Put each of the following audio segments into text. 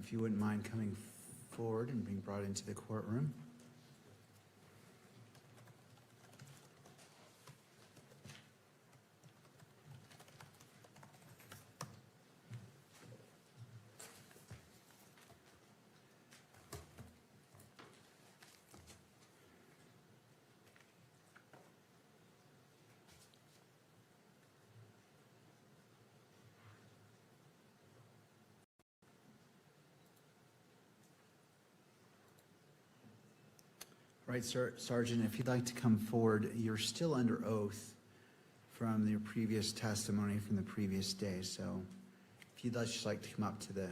if you wouldn't mind coming forward and being brought into the courtroom. Right, Sergeant, if you'd like to come forward, you're still under oath from your previous testimony from the previous day. So if you'd just like to come up to the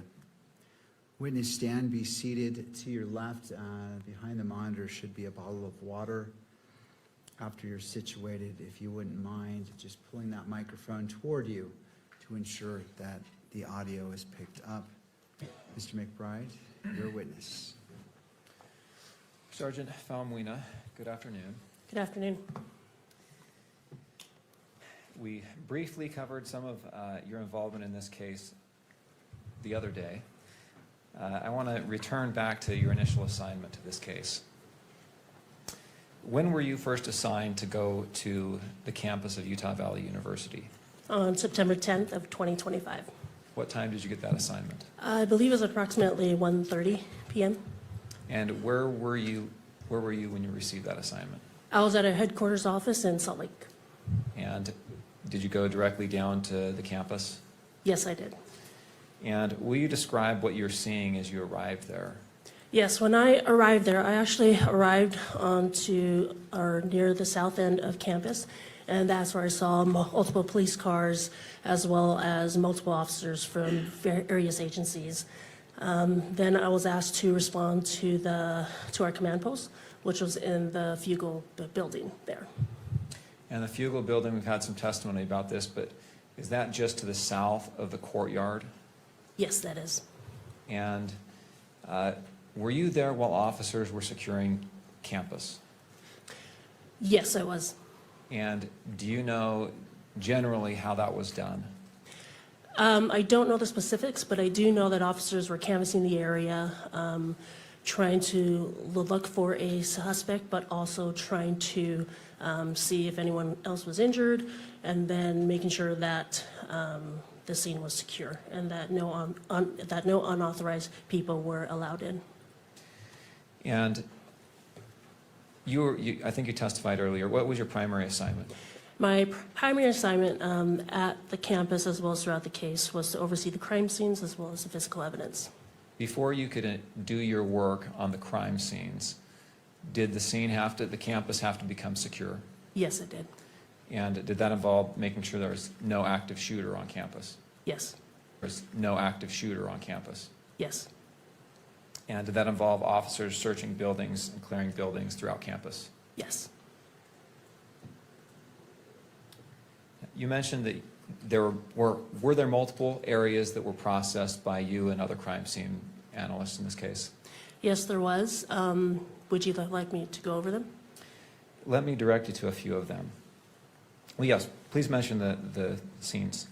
witness stand, be seated to your left. Behind the monitor should be a bottle of water. After you're situated, if you wouldn't mind just pulling that microphone toward you to ensure that the audio is picked up. Mr. McBride, your witness. Sergeant Faumuina, good afternoon. Good afternoon. We briefly covered some of your involvement in this case the other day. I want to return back to your initial assignment to this case. When were you first assigned to go to the campus of Utah Valley University? On September 10th of 2025. What time did you get that assignment? I believe it was approximately 1:30 p.m. And where were you when you received that assignment? I was at our headquarters office in Salt Lake. And did you go directly down to the campus? Yes, I did. And will you describe what you're seeing as you arrived there? Yes, when I arrived there, I actually arrived near the south end of campus, and that's where I saw multiple police cars as well as multiple officers from various agencies. Then I was asked to respond to our command post, which was in the Fugal building there. And the Fugal building, we've had some testimony about this, but is that just to the south of the courtyard? Yes, that is. And were you there while officers were securing campus? Yes, I was. And do you know generally how that was done? I don't know the specifics, but I do know that officers were canvassing the area, trying to look for a suspect, but also trying to see if anyone else was injured, and then making sure that the scene was secure and that no unauthorized people were allowed in. And I think you testified earlier. What was your primary assignment? My primary assignment at the campus as well as throughout the case was to oversee the crime scenes as well as the physical evidence. Before you could do your work on the crime scenes, did the campus have to become secure? Yes, it did. And did that involve making sure there was no active shooter on campus? Yes. There's no active shooter on campus? Yes. And did that involve officers searching buildings and clearing buildings throughout campus? Yes. You mentioned that were there multiple areas that were processed by you and other crime scene analysts in this case? Yes, there was. Would you like me to go over them? Let me direct you to a few of them. Well, yes, please mention the scenes.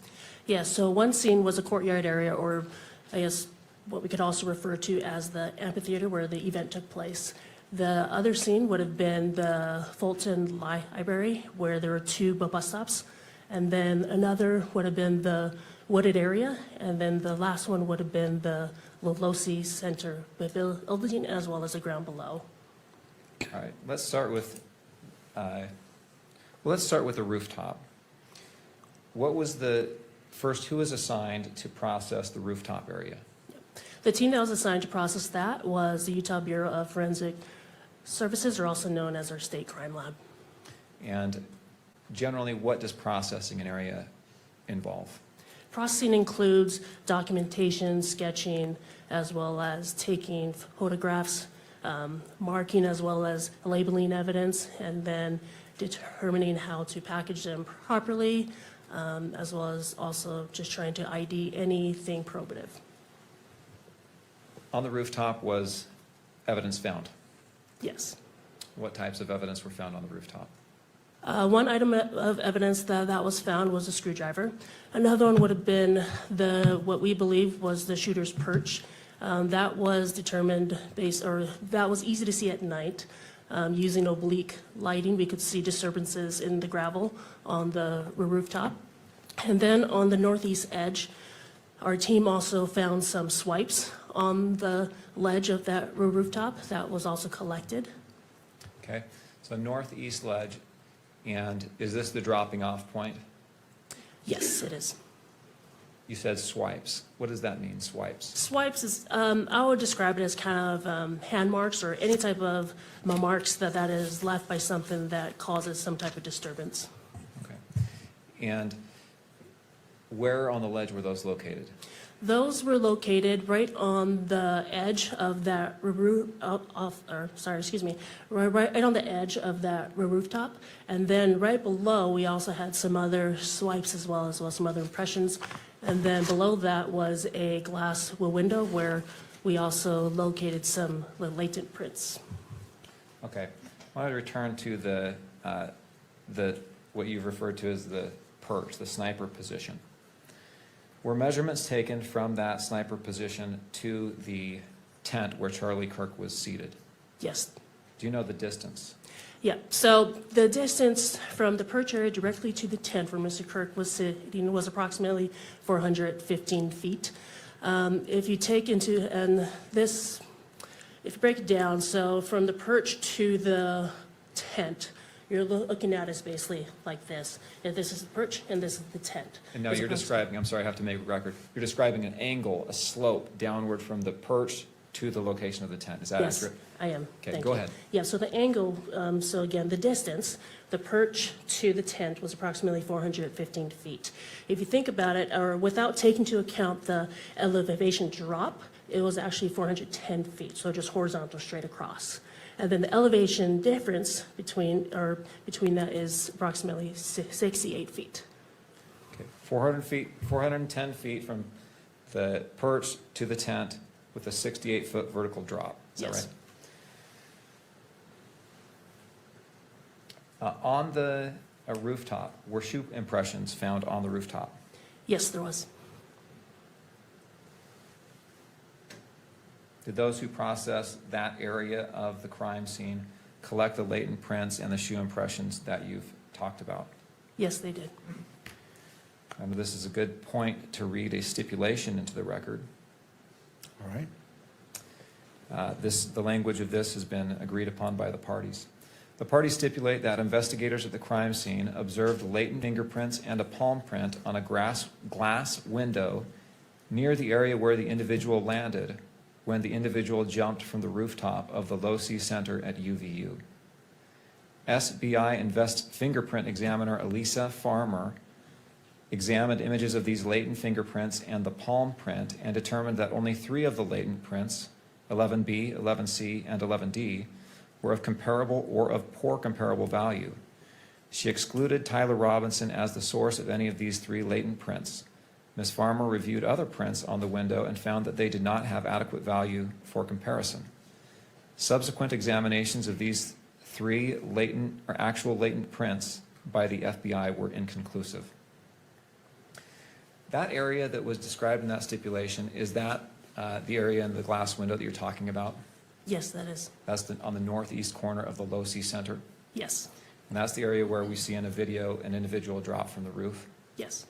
Yeah, so one scene was a courtyard area, or I guess what we could also refer to as the amphitheater where the event took place. The other scene would have been the Fulton Library, where there were two bus stops. And then another would have been the wooded area. And then the last one would have been the Losee Center building as well as the ground below. All right, let's start with the rooftop. What was who was assigned to process the rooftop area? The team that was assigned to process that was the Utah Bureau of Forensic Services, or also known as our state crime lab. And generally, what does processing an area involve? Processing includes documentation, sketching, as well as taking photographs, marking as well as labeling evidence, and then determining how to package them properly, as well as also just trying to ID anything probative. On the rooftop was evidence found? Yes. What types of evidence were found on the rooftop? One item of evidence that was found was a screwdriver. Another one would have been what we believe was the shooter's perch. That was determined that was easy to see at night. Using oblique lighting, we could see disturbances in the gravel on the rooftop. And then on the northeast edge, our team also found some swipes on the ledge of that rooftop that was also collected. Okay, so northeast ledge, and is this the dropping off point? Yes, it is. You said swipes. What does that mean, swipes? Swipes is, I would describe it as kind of hand marks or any type of marks that is left by something that causes some type of disturbance. Okay. And where on the ledge were those located? Those were located right on the edge of that right on the edge of that rooftop. And then right below, we also had some other swipes as well some other impressions. And then below that was a glass window where we also located some latent prints. Okay. I want to return to what you've referred to as the perch, the sniper position. Were measurements taken from that sniper position to the tent where Charlie Kirk was seated? Yes. Do you know the distance? Yeah, so the distance from the perch area directly to the tent where Mr. Kirk was sitting was approximately 415 feet. If you take if you break it down, so from the perch to the tent, you're looking at is basically like this. And this is the perch and this is the tent. And now you're describing, I'm sorry, I have to make a record. You're describing an angle, a slope downward from the perch to the location of the tent. Is that accurate? Yes, I am. Okay, Thank go you. ahead. Yeah, so the angle, so again, the distance, the perch to the tent was approximately 415 feet. If you think about it, or without taking into account the elevation drop, it was actually 410 feet, so just horizontal straight across. And then the elevation difference between that is approximately 68 feet. Okay, 410 feet from the perch to the tent with a 68-foot vertical drop. Is that Yes. right? On the rooftop, were shoe impressions found on the rooftop? Yes, there was. Did those who processed that area of the crime scene collect the latent prints and the shoe impressions that you've talked about? Yes, they did. This is a good point to read a stipulation into the record. All right. The language of this has been agreed upon by the parties. The parties stipulate that investigators at the crime scene observed latent fingerprints and a palm print on a glass window near the area where the individual landed when the individual jumped from the rooftop of the Losee Center at UVU. SBI fingerprint examiner Elisa Farmer examined images of these latent fingerprints and the palm print and determined that only 3 of the latent prints, 11B, 11C, and 11D, were of comparable or of poor comparable value. She excluded Tyler Robinson as the source of any of these 3 latent prints. Ms. Farmer reviewed other prints on the window and found that they did not have adequate value for comparison. Subsequent examinations of these 3 latent or actual latent prints by the FBI were inconclusive. That area that was described in that stipulation, is that the area in the glass window that you're talking about? Yes, that is. That's on the northeast corner of the Losee Center? Yes. And that's the area where we see in a video an individual drop from the roof? Yes.